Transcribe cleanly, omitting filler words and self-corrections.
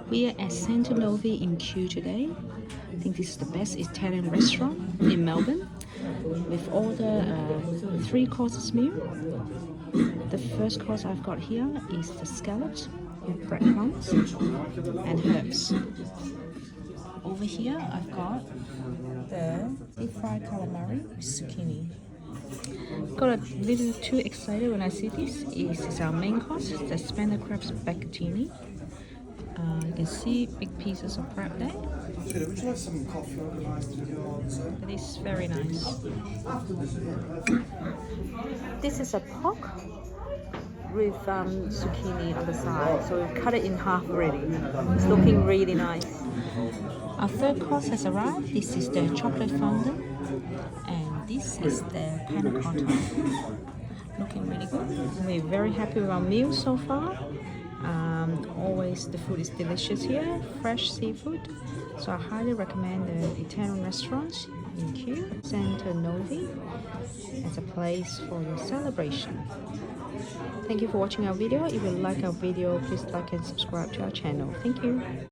We are at Centonove in Kew today. I think this is the best Italian restaurant in Melbourne. We've ordered a 3-course meal. The first course I've got here is the scallops with breadcrumbs and herbs. Over here I've got the deep-fried calamari with zucchini. Got a little too excited when I see this. This is our main course, the Spanish crabs beccattini. You can see big pieces of crab there. Would you like some coffee organised with your dessert? It is very nice. This is a pork with zucchini on the side, so we've cut it in half already. It's looking really nice. Our third course has arrived. This is the chocolate fondant, and this is the panna cotta. Looking really good. We're very happy with our meal so far. Always the food is delicious here, fresh seafood. So I highly recommend the Italian restaurants in Kew, Centonove, as a place for your celebration. Thank you for watching our video. If you like our video, please like and subscribe to our channel. Thank you.